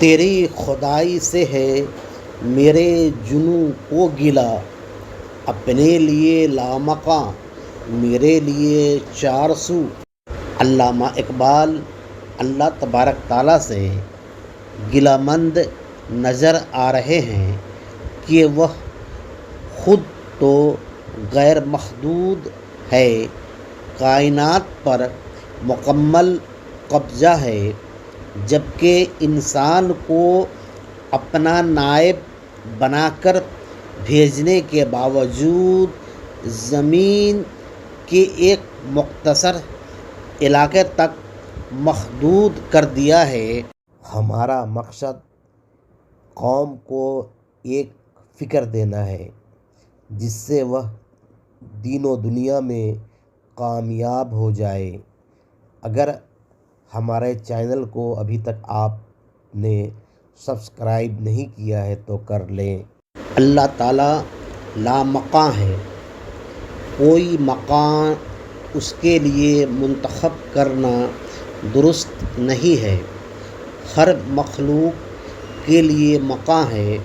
تیری خدائی سے ہے میرے جنوں کو گلا، اپنے لیے لامکاں میرے لیے چار سو۔ علامہ اقبال اللہ تبارک تعالیٰ سے گلہ مند نظر آ رہے ہیں کہ وہ خود تو غیر محدود ہے، کائنات پر مکمل قبضہ ہے، جبکہ انسان کو اپنا نائب بنا کر بھیجنے کے باوجود زمین کے ایک مختصر علاقے تک محدود کر دیا ہے۔ ہمارا مقصد قوم کو ایک فکر دینا ہے جس سے وہ دین و دنیا میں کامیاب ہو جائے۔ اگر ہمارے چینل کو ابھی تک آپ نے سبسکرائب نہیں کیا ہے تو کر لیں۔ اللہ تعالیٰ لامکاں ہے، کوئی مکان اس کے لیے منتخب کرنا درست نہیں ہے۔ ہر مخلوق کے لیے مکان ہے۔